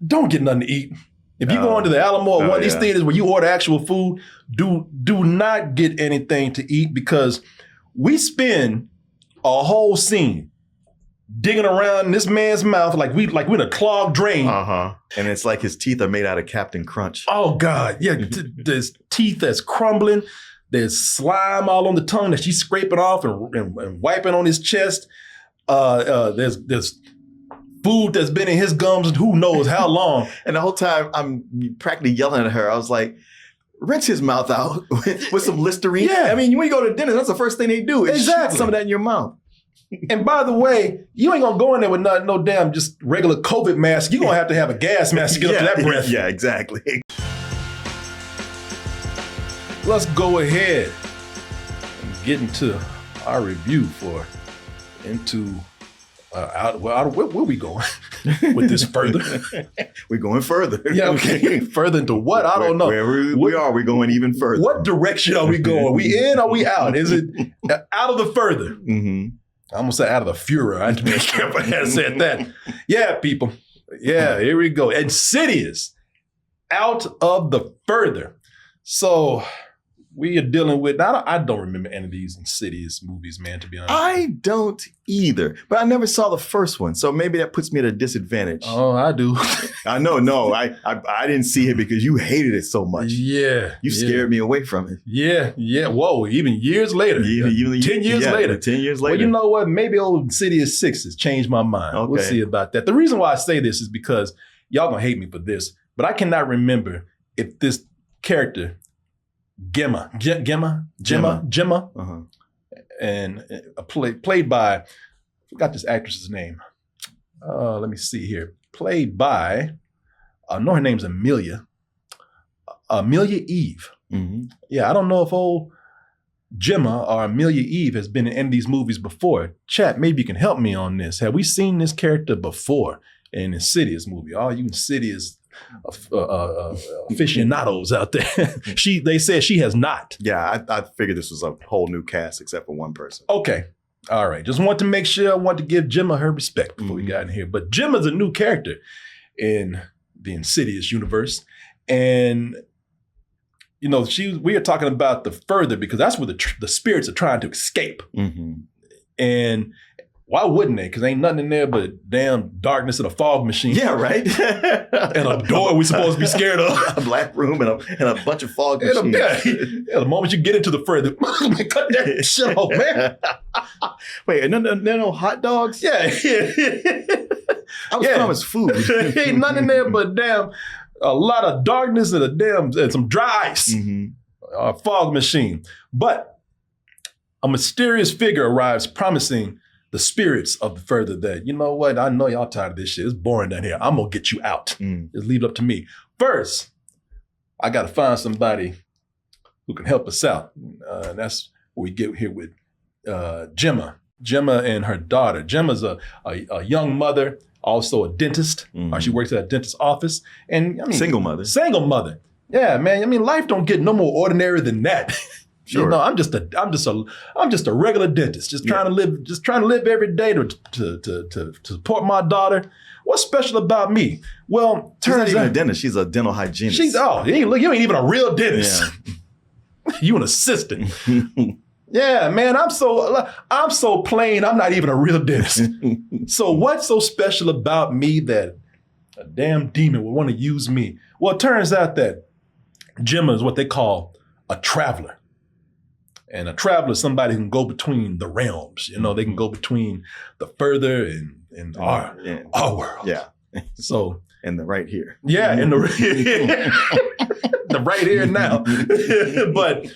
don't get nothing to eat. If you go into the Alamo or one of these theaters where you order actual food, do not get anything to eat, because we spend a whole scene digging around in this man's mouth like we're in a clogged drain. And it's like his teeth are made out of Captain Crunch. Oh God, yeah. There's teeth that's crumbling. There's slime all on the tongue that she's scraping off and wiping on his chest. There's food that's been in his gums and who knows how long. And the whole time I'm practically yelling at her. I was like, rinse his mouth out with some Listerine. Yeah. I mean, when you go to dinner, that's the first thing they do is shoot some of that in your mouth. And by the way, you ain't gonna go in there with no damn just regular COVID mask. You're gonna have a gas mask to get up to that breath. Yeah, exactly. Let's go ahead and get into our review where we going with this further? We're going further. Yeah, okay. Further into what? I don't know. Wherever we are, we're going even further. What direction are we going? Are we in or are we out? Is it out of the further? Mm-hmm. I almost said out of the Fuhrer. I had to be careful. I had said that. Yeah, people. Yeah, here we go. Insidious, out of the further. So we are dealing with, I don't remember any of these Insidious movies, man, to be honest. I don't either, but I never saw the first one, so maybe that puts me at a disadvantage. Oh, I do. I know, no, I didn't see it because you hated it so much. Yeah. You scared me away from it. Yeah. Whoa, even years later. 10 years later. 10 years later. Well, you know what? Maybe old Insidious 6 has changed my mind. Okay. We'll see about that. The reason why I say this is because y'all gonna hate me for this, but I cannot remember if this character Gemma, and played by, I forgot this actress's name. Let me see here. Played by, I know her name's Amelia Eve. Mm-hmm. Yeah, I don't know if old Gemma or Amelia Eve has been in any of these movies before. Chat, maybe you can help me on this. Have we seen this character before in an Insidious movie? All you Insidious aficionados out there. They said she has not. Yeah, I figured this was a whole new cast except for one person. Okay. All right. Just want to make sure, I want to give Gemma her respect before we got in here. But Gemma's a new character in the Insidious universe. And, you know, we are talking about the further because that's where the spirits are trying to escape. Mm-hmm. And why wouldn't they? Because ain't nothing in there but damn darkness and a fog machine. Yeah, right. And a door we supposed to be scared of. A black room and a bunch of fog machines. The moment you get into the further, cut that shit off, man. Wait, no hot dogs? Yeah. I was promised food. Ain't nothing in there but damn a lot of darkness and some dry ice. Mm-hmm. A fog machine. But a mysterious figure arrives promising the spirits of the further that, you know what, I know y'all tired of this shit. It's boring down here. I'm going to get you out. Just leave it up to me. First, I got to find somebody who can help us out. And that's what we get here with Gemma. Gemma and her daughter. Gemma's a young mother, also a dentist. She works at a dentist's office. And I mean, single mother. Yeah, man. I mean, life don't get no more ordinary than that. Sure. You know, I'm just a regular dentist, just trying to live every day to support my daughter. What's special about me? Well, she's not even a dentist. She's a dental hygienist. You ain't even a real dentist. Yeah. You an assistant. Yeah, man, I'm so plain. I'm not even a real dentist. So what's so special about me that a damn demon would want to use me? Well, it turns out that Gemma is what they call a traveler. And a traveler is somebody who can go between the realms. You know, they can go between the further and our world. Yeah. So and the right here. Yeah, and the right here now. But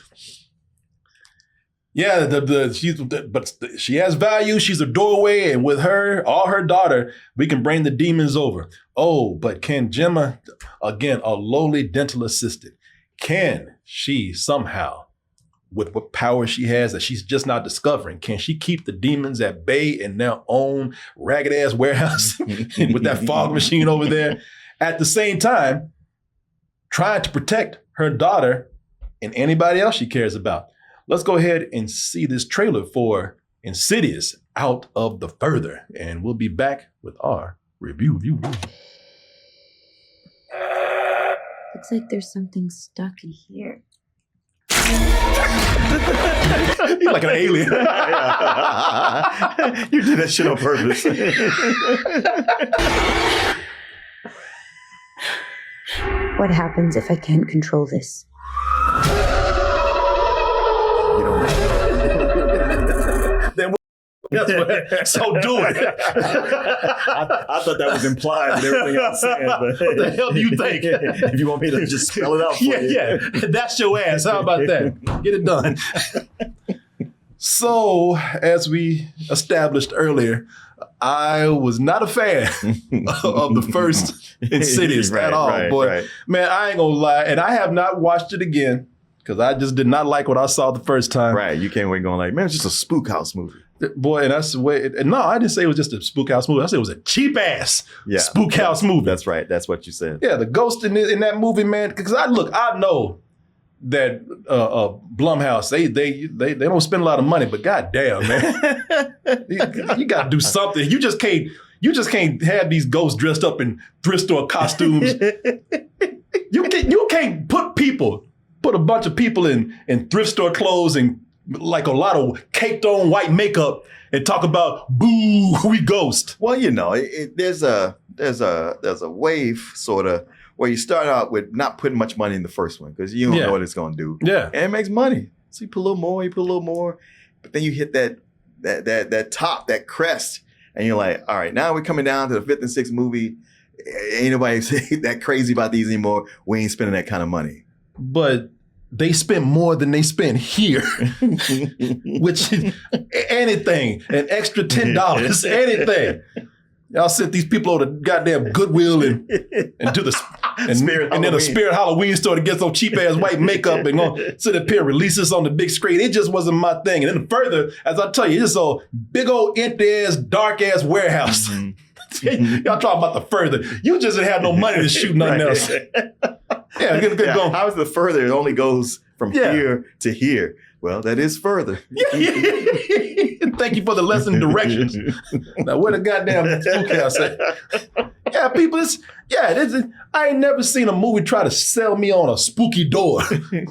yeah, but she has value. She's a doorway, and with her, her daughter, we can bring the demons over. Oh, but can Gemma, again, a lowly dental assistant, can she somehow, with what power she has that she's just not discovering, can she keep the demons at bay in their own ragged ass warehouse with that fog machine over there? At the same time, trying to protect her daughter and anybody else she cares about. Let's go ahead and see this trailer for Insidious, Out of the Further, and we'll be back with our review. Looks like there's something stuck in here. You're like an alien. You did that shit on purpose. What happens if I can't control this? Then that's what, so do it. I thought that was implied in everything I was saying. But What the hell do you think? If you want me to just spell it out for you. Yeah, that's your ass. How about that? Get it done. So, as we established earlier, I was not a fan of the first Insidious at all. Boy, man, I ain't gonna lie. And I have not watched it again because I just did not like what I saw the first time. Right. You can't wait going like, man, it's just a spook house movie. Boy, and that's the way. And no, I didn't say it was just a spook house movie. I said it was a cheap ass spook house movie. That's right. That's what you said. Yeah, the ghost in that movie, man. Because I know that Blumhouse they don't spend a lot of money, but goddamn, man, you got to do something. You just can't have these ghosts dressed up in thrift store costumes. You can't put a bunch of people in thrift store clothes and like a lot of caked on white makeup and talk about boo, we ghost. Well, there's a wave sort of where you start out with not putting much money in the first one because you don't know what it's going to do. Yeah, and it makes money. So you put a little more, but then you hit that top, that crest, and you're like, all right, now we're coming down to the fifth and sixth movie. Ain't nobody that crazy about these anymore. We ain't spending that kind of money. But they spent more than they spent here, which is anything, an extra $10, anything. Y'all sent these people over to goddamn Goodwill and to the and then a Spirit Halloween store to get some cheap ass white makeup and gonna sit up here and release this on the big screen. It just wasn't my thing. And then further, as I tell you, it's a big old empty ass, dark ass warehouse. Mm-hmm. Y'all talking about the further. You just didn't have no money to shoot nothing else. Yeah, good going. How's the further? It only goes from here to here. Well, that is further. Thank you for the lesson directions. Now, where the goddamn spook house at? Yeah, people, I ain't never seen a movie try to sell me on a spooky door.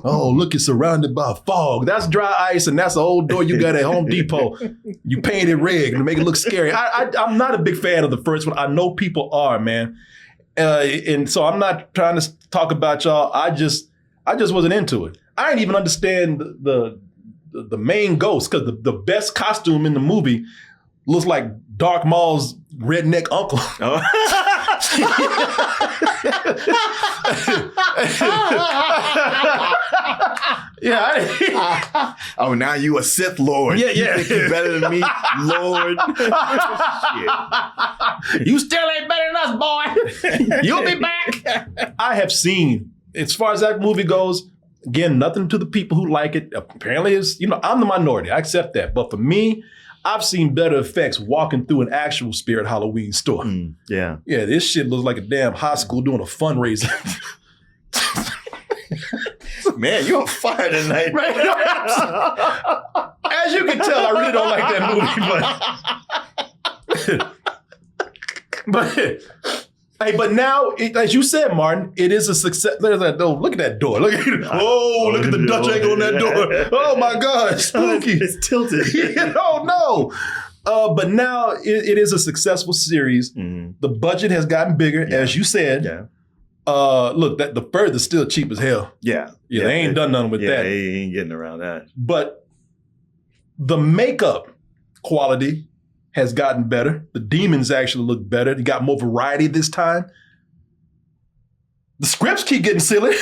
Oh, look, it's surrounded by fog. That's dry ice, and that's an old door you got at Home Depot. You paint it red to make it look scary. I'm not a big fan of the first one. I know people are, man. And so I'm not trying to talk about y'all. I just wasn't into it. I didn't even understand the main ghost because the best costume in the movie looks like Dark Maul's redneck uncle. Oh. Yeah. Oh, now you a Sith Lord. Yeah. You think you better than me, Lord? Shit. You still ain't better than us, boy. You'll be back. I have seen, as far as that movie goes, again, nothing to the people who like it. Apparently, I'm the minority. I accept that. But for me, I've seen better effects walking through an actual Spirit Halloween store. Yeah. Yeah, this shit looks like a damn high school doing a fundraiser. Man, you're on fire tonight. Right? As you can tell, I really don't like that movie. But now, as you said, Martin, it is a success. There's that door. Look at that door. Look at it. Oh, look at the Dutch angle on that door. Oh my God, spooky. It's tilted. Oh no. But now it is a successful series. Mm-hmm. The budget has gotten bigger, as you said. Yeah. Look, the further's still cheap as hell. Yeah. They ain't done nothing with that. They ain't getting around that. But the makeup quality has gotten better. The demons actually look better. You got more variety this time. The scripts keep getting silly.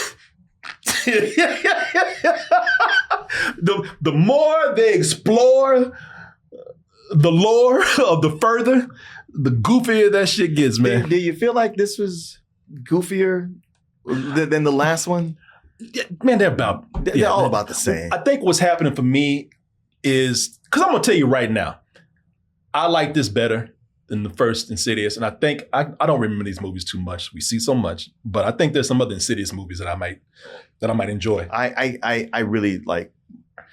The more they explore the lore of the further, the goofier that shit gets, man. Do you feel like this was goofier than the last one? Yeah, man, they're all about the same. I think what's happening for me is, because I'm going to tell you right now, I like this better than the first Insidious. And I think, I don't remember these movies too much. We see so much, but I think there's some other Insidious movies that I might enjoy. I really like,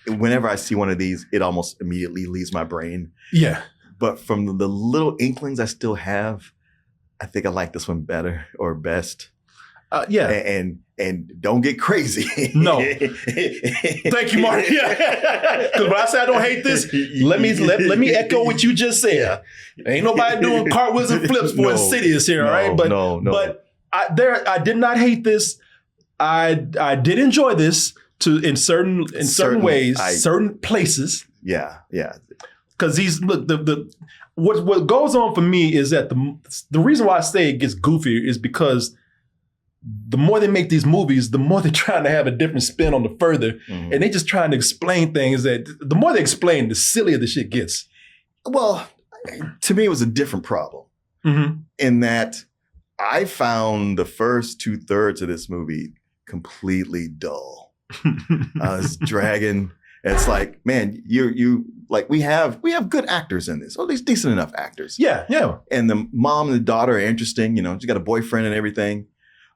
whenever I see one of these, it almost immediately leaves my brain. Yeah. But from the little inklings I still have, I think I like this one better or best. Yeah. And don't get crazy. No. Thank you, Mark. Yeah. Because when I say I don't hate this, let me echo what you just said. Ain't nobody doing cartwheels and flips for Insidious here, all right? But I did not hate this. I did enjoy this in certain ways, certain places. Yeah. Because what goes on for me is that the reason why I say it gets goofier is because the more they make these movies, the more they're trying to have a different spin on the further. Mm-hmm. And they just trying to explain things that the more they explain, the sillier the shit gets. Well, to me, it was a different problem in that I found the first 2/3 of this movie completely dull. I was dragging. It's like, man, you like we have good actors in this, or at least decent enough actors. Yeah. And the mom and the daughter are interesting. You know, she got a boyfriend and everything.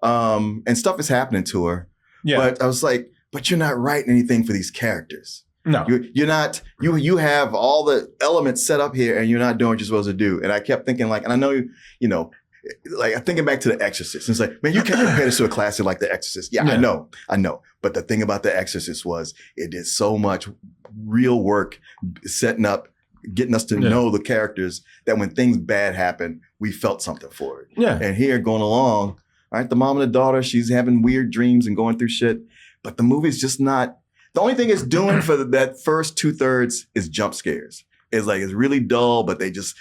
And stuff is happening to her. Yeah. But I was like, but you're not writing anything for these characters. No. You're not, you have all the elements set up here and you're not doing what you're supposed to do. And I kept thinking like, and I know, you know, like I'm thinking back to The Exorcist. It's like, man, you can't compare this to a classic like The Exorcist. Yeah, I know. But the thing about The Exorcist was it did so much real work setting up, getting us to know the characters that when things bad happen, we felt something for it. Yeah. And here going along, all right, the mom and the daughter, she's having weird dreams and going through shit. But the movie's just not, the only thing it's doing for that first 2/3 is jump scares. It's like, it's really dull, but they're just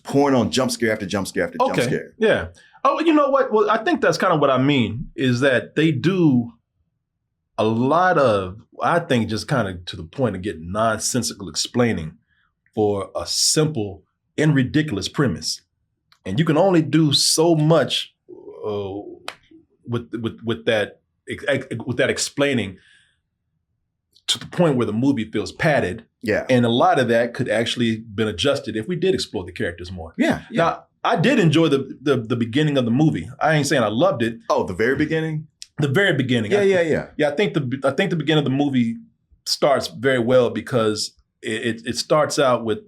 pouring on jump scare after jump scare after jump scare. Yeah. Oh, you know what? Well, I think that's kind of what I mean is that they do a lot of, I think just kind of to the point of getting nonsensical explaining for a simple and ridiculous premise. And you can only do so much with that explaining to the point where the movie feels padded. Yeah. And a lot of that could actually been adjusted if we did explore the characters more. Yeah. Now, I did enjoy the beginning of the movie. I ain't saying I loved it. Oh, the very beginning? The very beginning. Yeah. Yeah, I think the beginning of the movie starts very well because it starts out with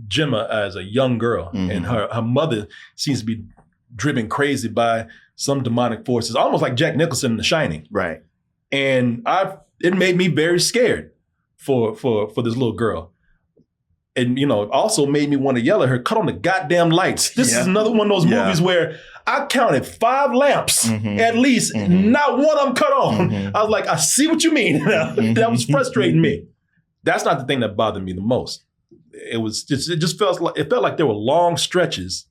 Gemma as a young girl, and her mother seems to be driven crazy by some demonic forces, almost like Jack Nicholson in The Shining. Right. And it made me very scared for this little girl. And, you know, it also made me want to yell at her, cut on the goddamn lights. This is another one of those movies where I counted 5 lamps at least, not one of them cut on. I was like, I see what you mean. That was frustrating me. That's not the thing that bothered me the most. It just felt like there were long stretches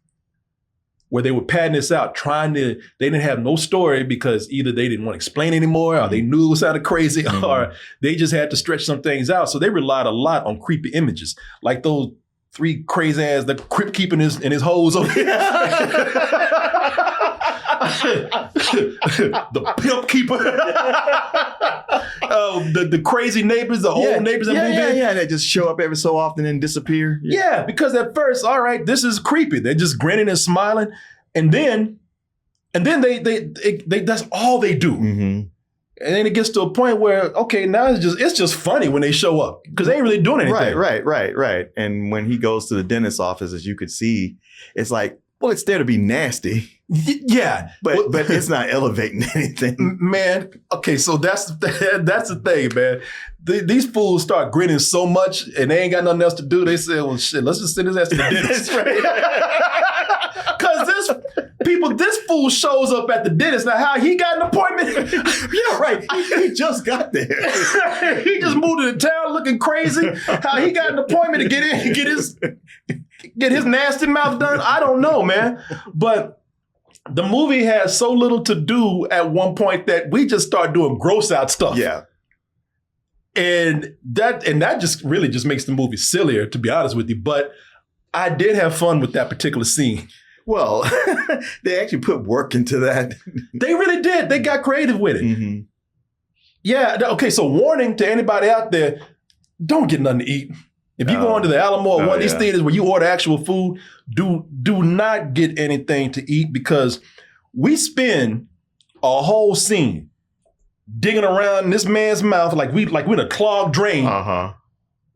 where they were padding this out, they didn't have no story because either they didn't want to explain anymore or they knew it sounded crazy or they just had to stretch some things out. So they relied a lot on creepy images, like those 3 crazy ass, the crypt keeping his hose over here. The pimp keeper. The crazy neighbors, the old neighbors that move in. Yeah, they just show up every so often and disappear. Yeah, because at first, all right, this is creepy. They're just grinning and smiling. And then they that's all they do. And then it gets to a point where, okay, now it's just funny when they show up because they ain't really doing anything. Right. And when he goes to the dentist's office, as you could see, it's like, well, it's there to be nasty. Yeah. But it's not elevating anything. Man, okay, so that's the thing, man. These fools start grinning so much and they ain't got nothing else to do. They say, well, shit, let's just send his ass to the dentist. Because this fool shows up at the dentist. Now, how he got an appointment? Yeah, right. He just got there. He just moved into town looking crazy. How he got an appointment to get in, get his nasty mouth done? I don't know, man. But the movie has so little to do at one point that we just start doing gross out stuff. Yeah. And that just really just makes the movie sillier, to be honest with you. But I did have fun with that particular scene. Well, they actually put work into that. They really did. They got creative with it. Yeah. Okay. So warning to anybody out there, don't get nothing to eat. If you go into the Alamo or one of these theaters where you order actual food, do not get anything to eat because we spend a whole scene digging around in this man's mouth like we're in a clogged drain.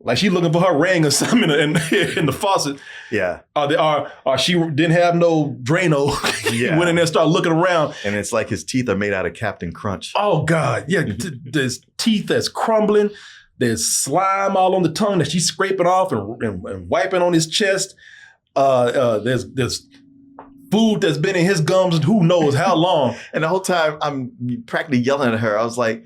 Like she looking for her ring or something in the faucet. Yeah. Or she didn't have no Drano. Yeah. Went in there and started looking around. And it's like his teeth are made out of Captain Crunch. Oh, God. Yeah. There's teeth that's crumbling. There's slime all on the tongue that she's scraping off and wiping on his chest. There's food that's been in his gums and who knows how long. And the whole time I'm practically yelling at her. I was like,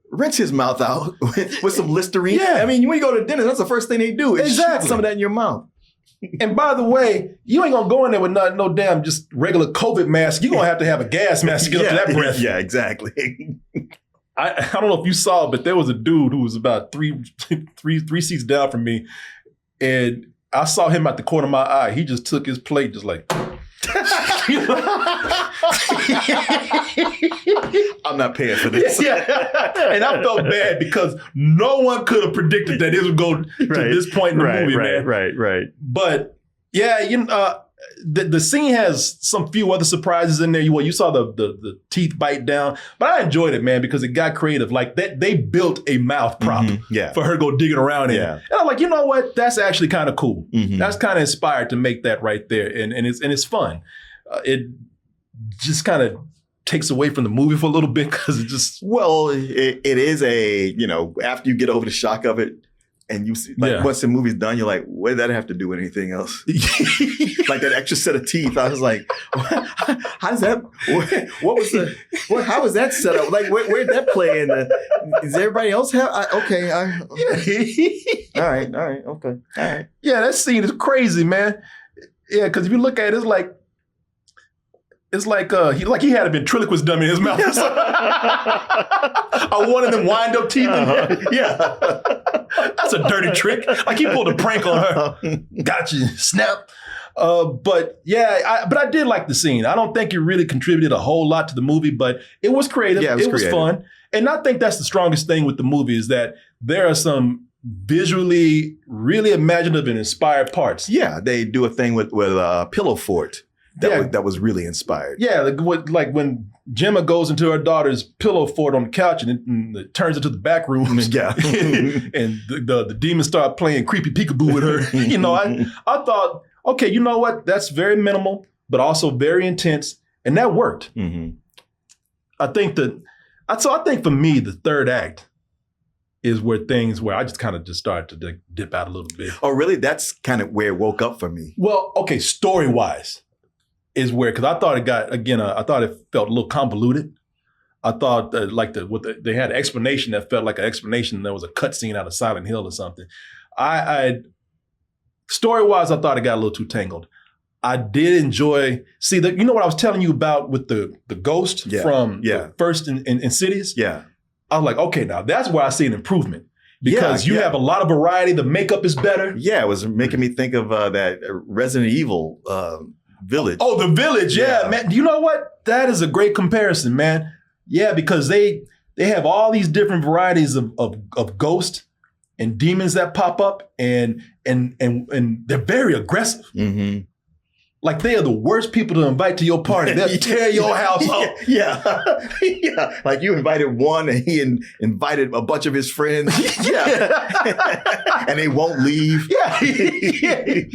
rinse his mouth out with some Listerine. Yeah. I mean, when you go to dinner, that's the first thing they do is Exactly. shoot some of that in your mouth. And by the way, you ain't gonna go in there with no damn just regular COVID mask. You're gonna have a gas mask to get up to that breath. Yeah, exactly. I don't know if you saw it, but there was a dude who was about three seats down from me, and I saw him at the corner of my eye. He just took his plate, just like. I'm not paying for this. Yeah. And I felt bad because no one could have predicted that it would go to this point in the movie, man. Right. But yeah, the scene has some few other surprises in there. You saw the teeth bite down, but I enjoyed it, man, because it got creative. Like they built a mouth prop for her to go digging around in. Yeah. And I'm like, you know what? That's actually kind of cool. Mm-hmm. That's kind of inspired to make that right there, and it's fun. It just kind of takes away from the movie for a little bit because it just it is after you get over the shock of it. And you see, once the movie's done, you're like, what did that have to do with anything else? Like that extra set of teeth. I was like, how does that, how was that set up? Like, where'd that play in? Does everybody else have? All right, okay, all right. Yeah, that scene is crazy, man. Yeah, because if you look at it, it's like he had a ventriloquist dummy in his mouth. I wanted them wind up teeth. Yeah. That's a dirty trick. Like he pulled a prank on her. Gotcha. Snap. But I did like the scene. I don't think it really contributed a whole lot to the movie, but it was creative. Yeah, it was fun. And I think that's the strongest thing with the movie is that there are some visually really imaginative and inspired parts. Yeah, they do a thing with Pillow Fort. That was really inspired. Yeah, like when Gemma goes into her daughter's pillow fort on the couch and it turns into the back room. Yeah. And the demons start playing creepy peekaboo with her. I thought, okay, you know what? That's very minimal, but also very intense. And that worked. Mm-hmm. I think for me, the third act is where I just kind of just started to dip out a little bit. Oh, really? That's kind of where it woke up for me. Well, okay, story-wise. Is where, because I thought it got, again, I thought it felt a little convoluted. I thought they had an explanation that felt like an explanation. There was a cutscene out of Silent Hill or something. Story-wise, I thought it got a little too tangled. I did enjoy, you know what I was telling you about with the ghost from the first in Insidious? Yeah. I was like, okay, now that's where I see an improvement. Because you have a lot of variety. The makeup is better. Yeah, it was making me think of that Resident Evil Village. Oh, the Village, yeah, man. You know what? That is a great comparison, man. Yeah, because they have all these different varieties of ghosts and demons that pop up, and they're very aggressive. Mm-hmm. Like they are the worst people to invite to your party. They'll tear your house up. Yeah. Yeah. Like you invited one and he invited a bunch of his friends. Yeah. And they won't leave. Yeah. They're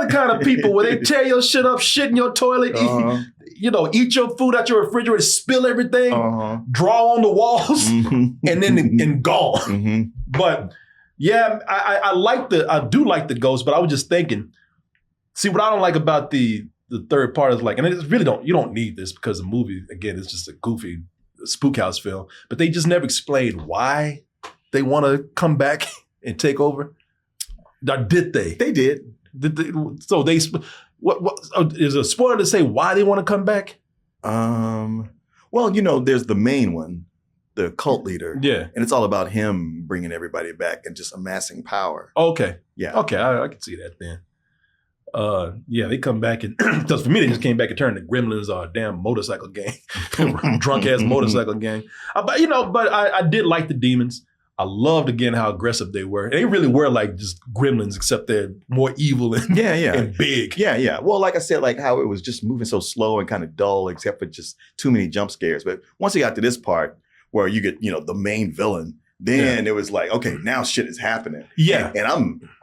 the kind of people where they tear your shit up, shit in your toilet, eat your food out your refrigerator, spill everything, draw on the walls, and then gone. Mm-hmm. But yeah, I do like the ghost, but I was just thinking, see, what I don't like about the third part is and it's really you don't need this because the movie, again, is just a goofy spook house film, but they just never explained why they want to come back and take over. Or did they? They did. So is it a spoiler to say why they want to come back? Well, there's the main one, the cult leader. Yeah. And it's all about him bringing everybody back and just amassing power. Okay. Yeah. Okay, I can see that then. They come back and because for me they just came back and turned the Gremlins are a damn motorcycle gang, drunk ass motorcycle gang. But I did like the demons. I loved again how aggressive they were. And they really were like just gremlins, except they're more evil and and big. Yeah. Well, like I said, like how it was just moving so slow and kind of dull, except for just too many jump scares. But once you got to this part where you get the main villain, then it was like, okay, now shit is happening. Yeah. And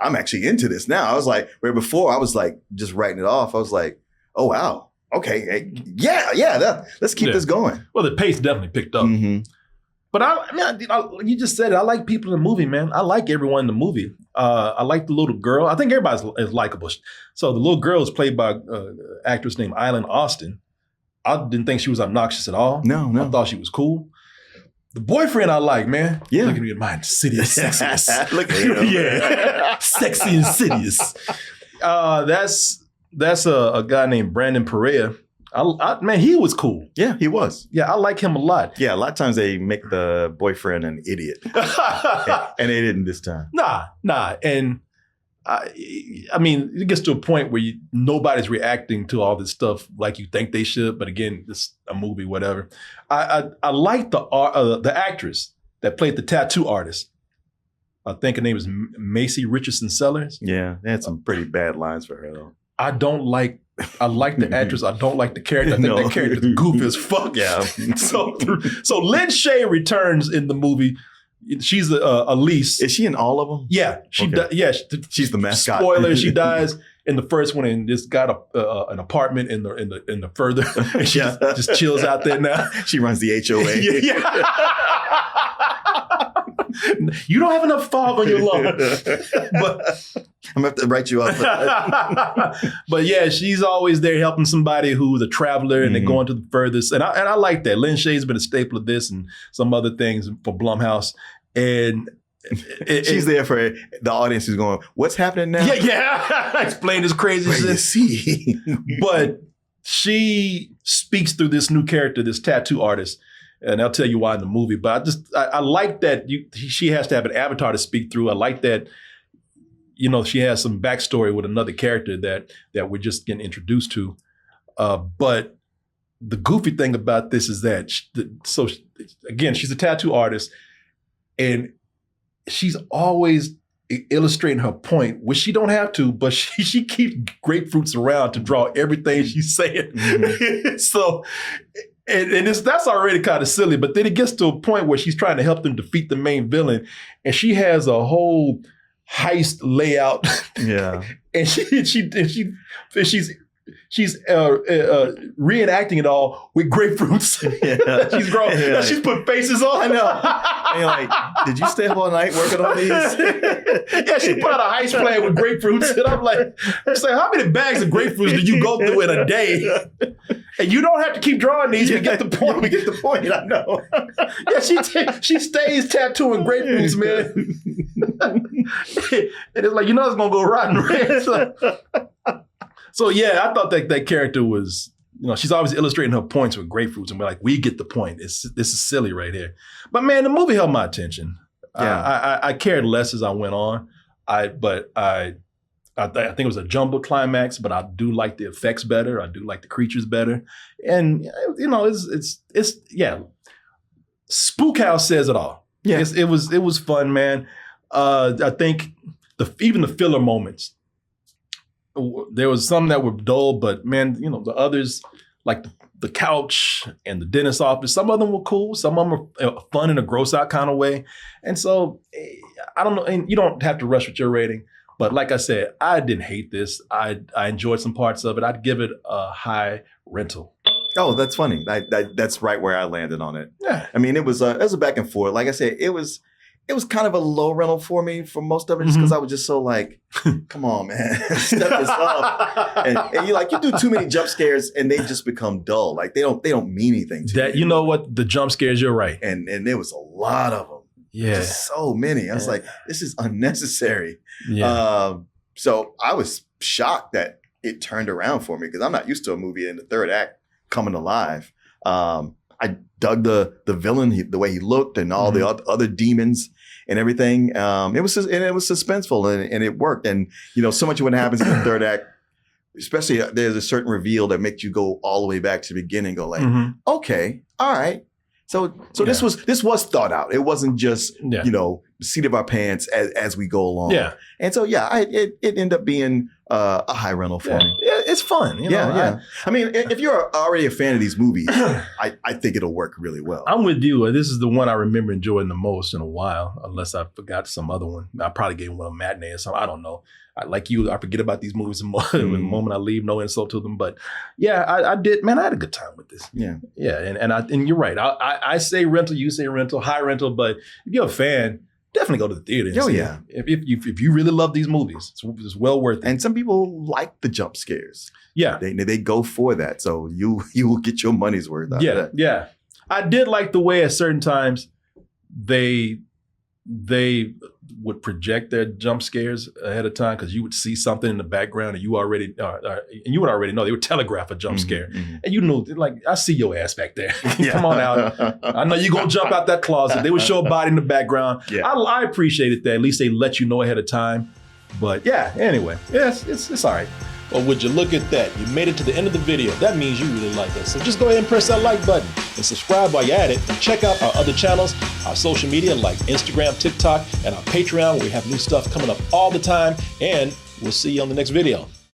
I'm actually into this now. I was like, where before I was like just writing it off. I was like, oh wow. Okay. Let's keep this going. Well, the pace definitely picked up. Mm-hmm. But you just said it. I like people in the movie, man. I like everyone in the movie. I like the little girl. I think everybody's is likable. So the little girl is played by an actress named Eileen Austin. I didn't think she was obnoxious at all. No. I thought she was cool. The boyfriend I like, man. Yeah. Look at me in my Insidious sexiness. Look at him. Yeah. Sexy Insidious. That's a guy named Brandon Perea. Man, he was cool. Yeah, he was. Yeah, I like him a lot. Yeah, a lot of times they make the boyfriend an idiot. And they didn't this time. Nah. And I mean, it gets to a point where nobody's reacting to all this stuff like you think they should. But again, it's a movie, whatever. I like the actress that played the tattoo artist. I think her name is Macy Richardson Sellers. Yeah, they had some pretty bad lines for her, though. I like the actress. I don't like the character. I think that character's goofy as fuck. Yeah. So Lynn Shay returns in the movie. She's Elise. Is she in all of them? Yeah, she's the mascot. Spoiler: she dies in the first one, and just got an apartment in the further. And she just chills out there now. She runs the HOA. Yeah. You don't have enough fog on your lawn. But I'm gonna have to write you up. But yeah, she's always there helping somebody who's a traveler and they're going to the furthest. And I like that. Lynn Shay's been a staple of this and some other things for Blumhouse. And she's there for the audience who's going, what's happening now? Yeah. Explain this crazy shit. But she speaks through this new character, this tattoo artist. And I'll tell you why in the movie. But I like that she has to have an avatar to speak through. I like that, she has some backstory with another character that we're just getting introduced to. But the goofy thing about this is that, again, she's a tattoo artist. And she's always illustrating her point, which she don't have to, but she keeps grapefruits around to draw everything she's saying. Mm-hmm. So... And that's already kind of silly, but then it gets to a point where she's trying to help them defeat the main villain, and she has a whole heist layout. Yeah, and she's reenacting it all with grapefruits. Yeah. She's growing. Yeah. She's put faces on. I know. And you're like, did you stay up all night working on these? Yeah, she put out a heist plan with grapefruits, and I'm like, how many bags of grapefruits do you go through in a day? And you don't have to keep drawing these. We get the point. We get the point. I know. Yeah, she stays tattooing grapefruits, man. And it's like, it's gonna go rotten, right? So yeah, I thought that character was, she's always illustrating her points with grapefruits, and we're like, we get the point. This is silly right here. But man, the movie held my attention. Yeah. I cared less as I went on. I think it was a jumbo climax, but I do like the effects better. I do like the creatures better, and it's Spook House says it all. Yeah, it was fun, man. I think even the filler moments. There was some that were dull, but man, the others, like the couch and the dentist office, some of them were cool. Some of them were fun in a gross out kind of way. And so I don't know, and you don't have to rush with your rating. But like I said, I didn't hate this. I enjoyed some parts of it. I'd give it a high rental. Oh, that's funny. That's right where I landed on it. Yeah. I mean, it was a back and forth. Like I said, it was kind of a low rental for me for most of it, just because I was just so like, come on, man, step this up. And you do too many jump scares and they just become dull. Like they don't mean anything to that. You know what? The jump scares, you're right. And there was a lot of them. Yeah. Just so many. I was like, this is unnecessary. Yeah. So I was shocked that it turned around for me because I'm not used to a movie in the third act coming alive. I dug the villain, the way he looked, and all the other demons and everything. It was suspenseful and it worked. And so much of what happens in the third act, especially there's a certain reveal that makes you go all the way back to the beginning. Go like, okay, all right. So this was thought out. It wasn't just seat of our pants as we go along. Yeah. And so it ended up being a high rental for Yeah, me. yeah, it's fun. You know, Yeah. I mean, if you're already a fan of these movies, I think it'll work really well. I'm with you. This is the one I remember enjoying the most in a while, unless I forgot some other one. I probably gave one a matinee or something. I don't know. Like you, I forget about these movies the moment I leave, no insult to them. But yeah, I did. Man, I had a good time with this. Yeah. Yeah, and you're right. I say rental, you say rental, high rental. But if you're a fan, definitely go to the theater. And Oh, see yeah. it. If you really love these movies, it's well worth it. And some people like the jump scares. Yeah. They go for that. So you will get your money's worth out of that. Yeah. I did like the way at certain times they would project their jump scares ahead of time, because you would see something in the background and you would already know. They would telegraph a jump scare, and you knew, like, I see your ass back there. Come on out. I know you're gonna jump out that closet. They would show a body in the background. Yeah. I appreciated that. At least they let you know ahead of time. But yeah, anyway, yes, it's all right. Well, would you look at that? You made it to the end of the video. That means you really like us. So just go ahead and press that like button and subscribe while you're at it. And check out our other channels, our social media like Instagram, TikTok, and our Patreon, where we have new stuff coming up all the time. And we'll see you on the next video.